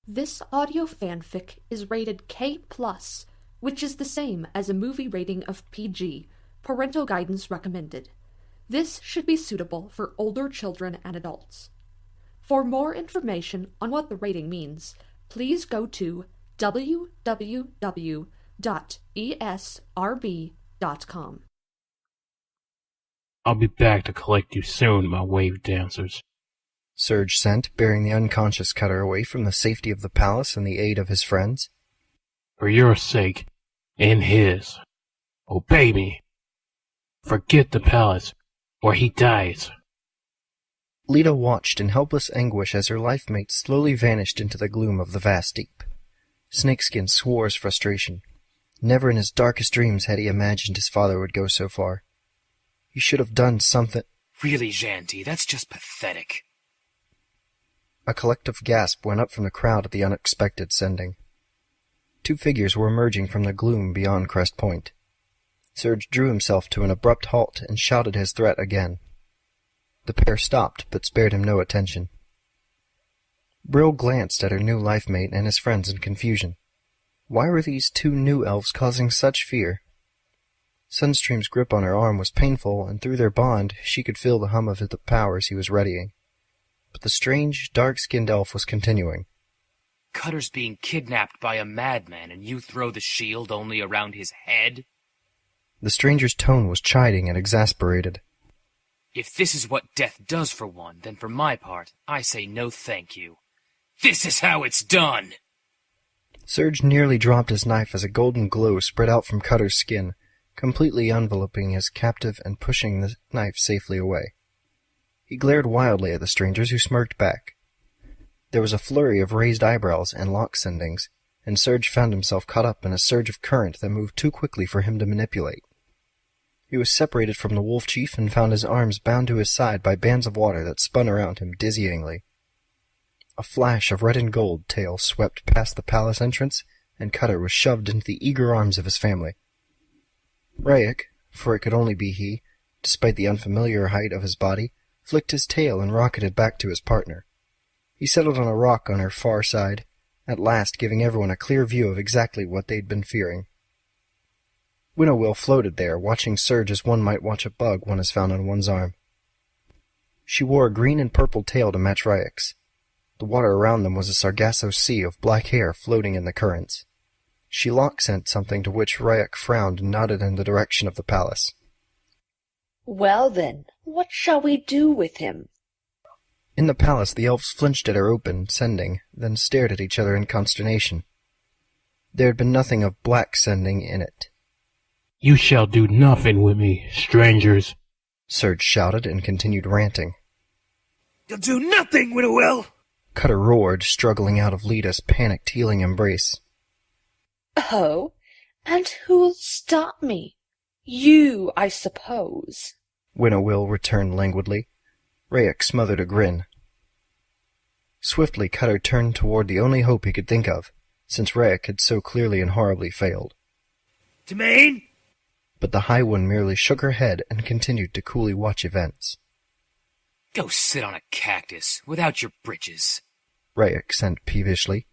This audio fanfic is rated K+, which is the same as a movie rating of PG, parental guidance recommended. This should be suitable for older children and adults. For more information on what the rating means, please go to www.esrb.com. I'll be back to collect you soon, my wave dancers. Serge sent, bearing the unconscious Cutter away from the safety of the palace and the aid of his friends. For your sake, and his, obey me. Forget the palace, or he dies. Leetah watched in helpless anguish as her life-mate slowly vanished into the gloom of the vast deep. Snakeskin swore his frustration. Never in his darkest dreams had he imagined his father would go so far. He should have done something. Really, Janty, that's just pathetic. A collective gasp went up from the crowd at the unexpected sending. Two figures were emerging from the gloom beyond Crest Point. Serge drew himself to an abrupt halt and shouted his threat again. The pair stopped, but spared him no attention. Brill glanced at her new life-mate and his friends in confusion. Why were these two new elves causing such fear? Sunstream's grip on her arm was painful, and through their bond she could feel the hum of the powers he was readying. But the strange, dark-skinned elf was continuing. Cutter's being kidnapped by a madman, and you throw the shield only around his head? The stranger's tone was chiding and exasperated. If this is what death does for one, then for my part, I say no thank you. This is how it's done! Serge nearly dropped his knife as a golden glow spread out from Cutter's skin, completely enveloping his captive and pushing the knife safely away. He glared wildly at the strangers, who smirked back. There was a flurry of raised eyebrows and lock sendings, and Serge found himself caught up in a surge of current that moved too quickly for him to manipulate. He was separated from the wolf chief and found his arms bound to his side by bands of water that spun around him dizzyingly. A flash of red and gold tail swept past the palace entrance, and Cutter was shoved into the eager arms of his family. Rayek, for it could only be he, despite the unfamiliar height of his body, flicked his tail and rocketed back to his partner. He settled on a rock on her far side, at last giving everyone a clear view of exactly what they'd been fearing. Winnowill floated there, watching Serge as one might watch a bug one is found on one's arm. She wore a green and purple tail to match Rayek's. The water around them was a Sargasso sea of black hair floating in the currents. She lock-sent something, to which Rayek frowned and nodded in the direction of the palace. Well then, what shall we do with him? In the palace the elves flinched at her open sending, then stared at each other in consternation. There had been nothing of black sending in it. You shall do nothing with me, strangers, Serge shouted and continued ranting. You'll do nothing, Winnowill! Cutter roared, struggling out of Leetah's panicked healing embrace. Oh, and who'll stop me? You, I suppose. Winnowill returned languidly. Rayek smothered a grin. Swiftly Cutter turned toward the only hope he could think of, since Rayek had so clearly and horribly failed. Timmain? But the High One merely shook her head and continued to coolly watch events. Go sit on a cactus, without your britches. Rayek sent peevishly.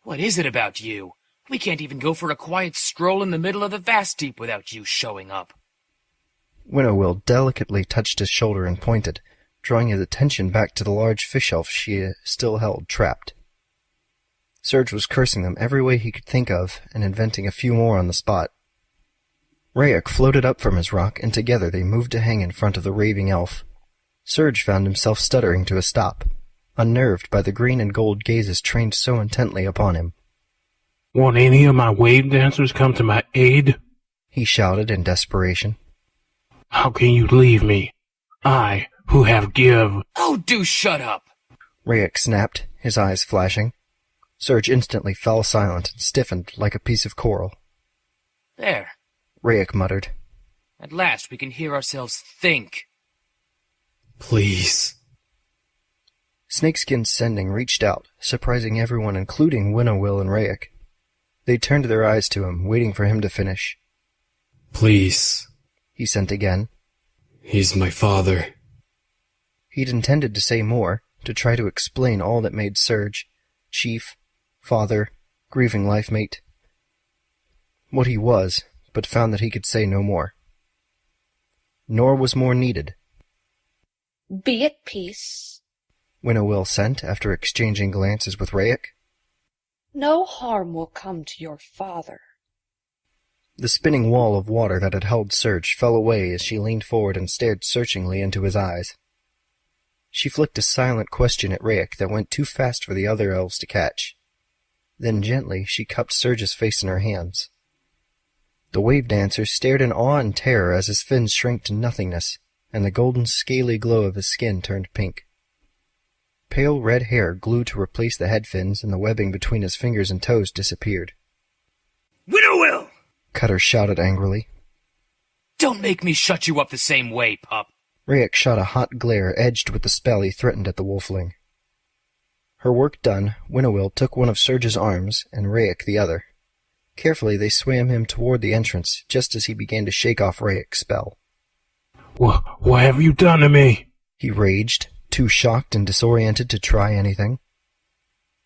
What is it about you? We can't even go for a quiet stroll in the middle of the vast deep without you showing up. Winnowill delicately touched his shoulder and pointed, drawing his attention back to the large fish elf she still held trapped. Serge was cursing them every way he could think of, and inventing a few more on the spot. Rayek floated up from his rock, and together they moved to hang in front of the raving elf. Serge found himself stuttering to a stop, unnerved by the green and gold gazes trained so intently upon him. Won't any of my wave dancers come to my aid? He shouted in desperation. How can you leave me? I, who have give... Oh, do shut up! Rayek snapped, his eyes flashing. Serge instantly fell silent and stiffened like a piece of coral. There. Rayek muttered. At last we can hear ourselves think. Please. Snakeskin's sending reached out, surprising everyone, including Winnowill and Rayek. They turned their eyes to him, waiting for him to finish. Please. He sent again. He's my father. He'd intended to say more, to try to explain all that made Serge, chief, father, grieving life mate. What he was, but found that he could say no more. Nor was more needed. Be at peace. Winnowill sent after exchanging glances with Rayek. No harm will come to your father. The spinning wall of water that had held Surge fell away as she leaned forward and stared searchingly into his eyes. She flicked a silent question at Rayek that went too fast for the other elves to catch. Then gently she cupped Surge's face in her hands. The wave dancer stared in awe and terror as his fins shrank to nothingness, and the golden scaly glow of his skin turned pink. Pale red hair glued to replace the head fins, and the webbing between his fingers and toes disappeared. Winnowill! Cutter shouted angrily. Don't make me shut you up the same way, pup. Rayek shot a hot glare edged with the spell he threatened at the wolfling. Her work done, Winnowill took one of Surge's arms, and Rayek the other. Carefully they swam him toward the entrance, just as he began to shake off Rayek's spell. What have you done to me? He raged, too shocked and disoriented to try anything.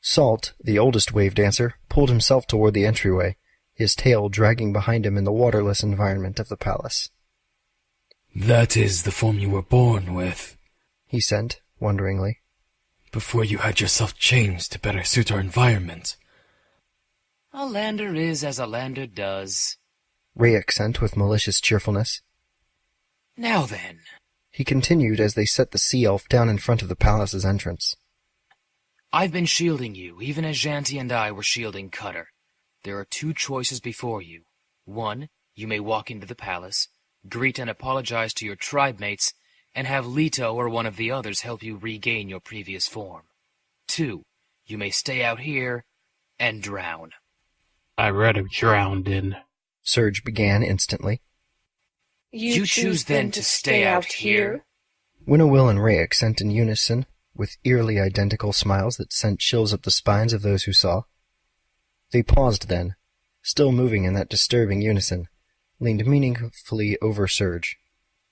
Salt, the oldest wave dancer, pulled himself toward the entryway, his tail dragging behind him in the waterless environment of the palace. That is the form you were born with, he sent, wonderingly. Before you had yourself changed to better suit our environment. A lander is as a lander does. Rayek sent with malicious cheerfulness. Now then, he continued as they set the sea elf down in front of the palace's entrance. I've been shielding you, even as Janti and I were shielding Cutter. There are two choices before you. One, you may walk into the palace, greet and apologize to your tribe mates, and have Leetah or one of the others help you regain your previous form. Two, you may stay out here and drown. I'd rather drowned in. Surge began instantly. You choose then to stay out here? Winnowill and Rayek sent in unison, with eerily identical smiles that sent chills up the spines of those who saw. They paused then, still moving in that disturbing unison, leaned meaningfully over Surge.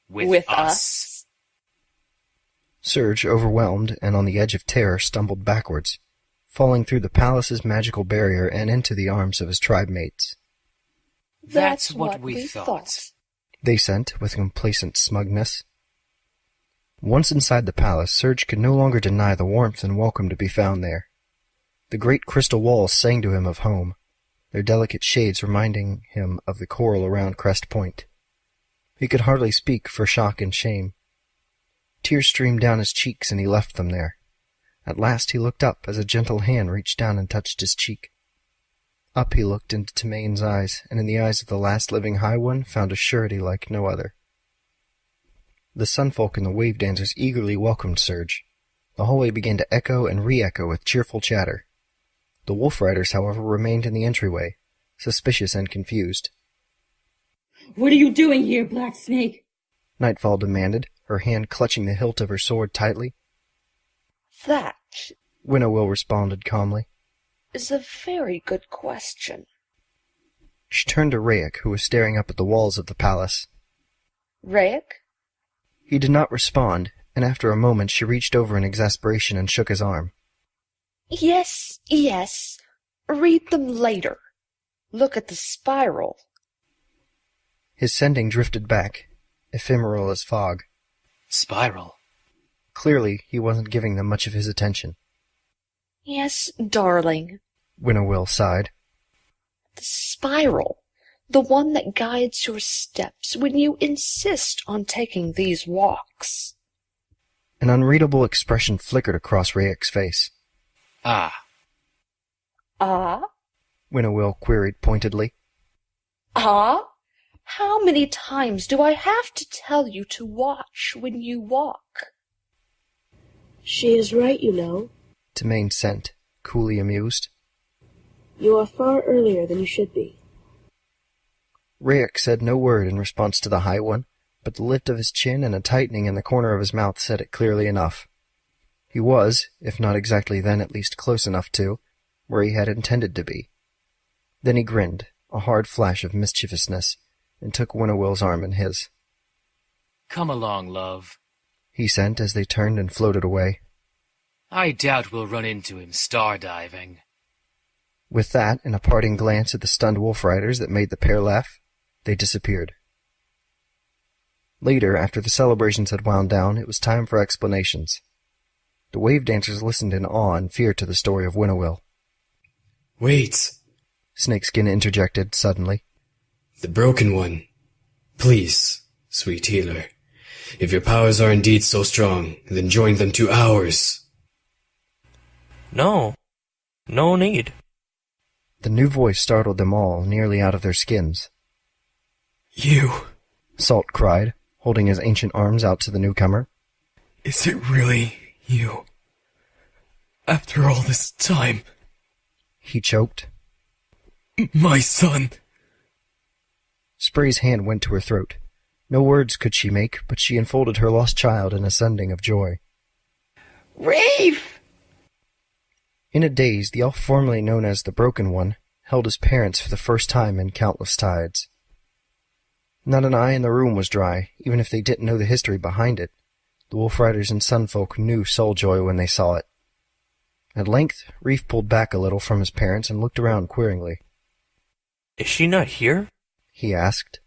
With us? Surge, overwhelmed and on the edge of terror, stumbled backwards, falling through the palace's magical barrier and into the arms of his tribe mates. That's what we thought. They sent, with complacent smugness. Once inside the palace, Surge could no longer deny the warmth and welcome to be found there. The great crystal walls sang to him of home, their delicate shades reminding him of the coral around Crest Point. He could hardly speak for shock and shame. Tears streamed down his cheeks, and he left them there. At last he looked up as a gentle hand reached down and touched his cheek. Up he looked into Timmain's eyes, and in the eyes of the last living High One found a surety like no other. The Sunfolk and the Wave Dancers eagerly welcomed Surge. The hallway began to echo and re-echo with cheerful chatter. The Wolf Riders, however, remained in the entryway, suspicious and confused. What are you doing here, Black Snake? Nightfall demanded, her hand clutching the hilt of her sword tightly. That Winnowill responded calmly. is a very good question. She turned to Rayek, who was staring up at the walls of the palace. Rayek? He did not respond, and after a moment she reached over in exasperation and shook his arm. Yes, yes. Read them later. Look at the spiral. His sending drifted back, ephemeral as fog. Spiral? Clearly, he wasn't giving them much of his attention. Yes, darling. Winnowill sighed. The spiral. The one that guides your steps when you insist on taking these walks. An unreadable expression flickered across Rayek's face. Ah. Ah? Winnowill queried pointedly. Ah? How many times do I have to tell you to watch when you walk? She is right, you know. Timmain sent, coolly amused. You are far earlier than you should be. Rayek said no word in response to the High One, but the lift of his chin and a tightening in the corner of his mouth said it clearly enough. He was, if not exactly then, at least close enough to, where he had intended to be. Then he grinned, a hard flash of mischievousness, and took Winnowill's arm in his. Come along, love, he sent as they turned and floated away. I doubt we'll run into him star diving. With that, and a parting glance at the stunned wolf riders that made the pair laugh, they disappeared. Later, after the celebrations had wound down, it was time for explanations. The wave dancers listened in awe and fear to the story of Winnowill. Wait! Snakeskin interjected suddenly. The broken one. Please, sweet healer. If your powers are indeed so strong, then join them to ours. No. No need. The new voice startled them all nearly out of their skins. You! Salt cried, holding his ancient arms out to the newcomer. Is it really you? After all this time? He choked. My son! Spray's hand went to her throat. No words could she make, but she enfolded her lost child in a sending of joy. Reef! In a daze, the elf formerly known as the Broken One held his parents for the first time in countless tides. Not an eye in the room was dry, even if they didn't know the history behind it. The wolf riders and sunfolk knew soul joy when they saw it. At length, Reef pulled back a little from his parents and looked around queringly. Is she not here? He asked.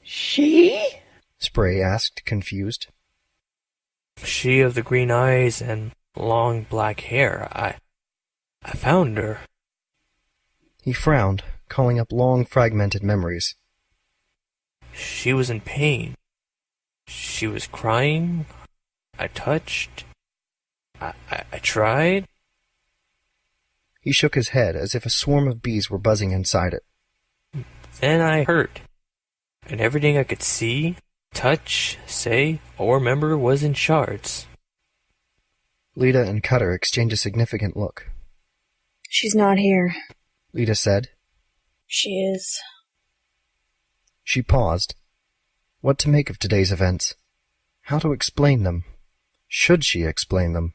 She? Spray asked, confused. She of the green eyes and long black hair. I found her. He frowned, calling up long fragmented memories. She was in pain. She was crying. I touched. I tried. He shook his head as if a swarm of bees were buzzing inside it. Then I hurt. And everything I could see, touch, say, or remember was in shards. Leetah and Cutter exchanged a significant look. She's not here. Leetah said. She is. She paused. What to make of today's events? How to explain them? Should she explain them?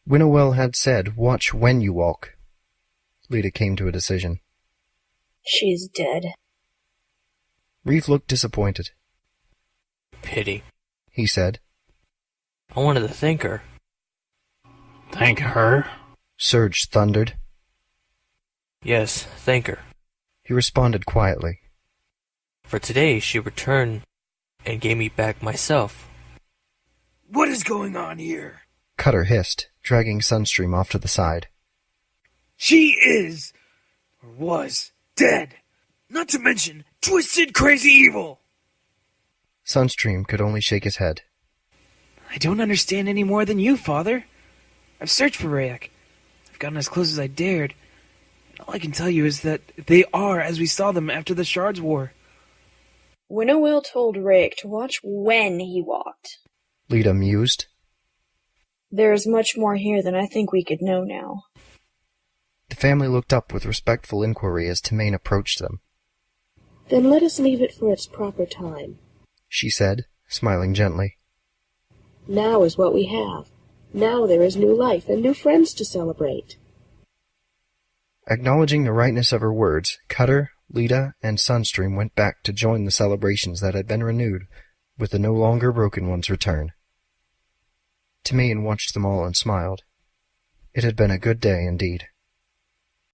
Winnowill had said, "Watch when you walk." Leetah came to a decision. She's dead. Reef looked disappointed. Pity, he said. I wanted to thank her. Thank her? Surge thundered. Yes, thank her. He responded quietly. For today she returned and gave me back myself. What is going on here? Cutter hissed, dragging Sunstream off to the side. She is, or was, dead. Not to mention, twisted crazy evil. Sunstream could only shake his head. I don't understand any more than you, Father. I've searched for Rayek. I've gotten as close as I dared. All I can tell you is that they are as we saw them after the Shards War. Winnowill told Rayek to watch when he walked. Leetah mused. There is much more here than I think we could know now. The family looked up with respectful inquiry as Timmain approached them. Then let us leave it for its proper time, she said, smiling gently. Now is what we have. Now there is new life and new friends to celebrate. Acknowledging the rightness of her words, Cutter, Leetah, and Sunstream went back to join the celebrations that had been renewed with the no longer broken one's return. Timmain watched them all and smiled. It had been a good day indeed.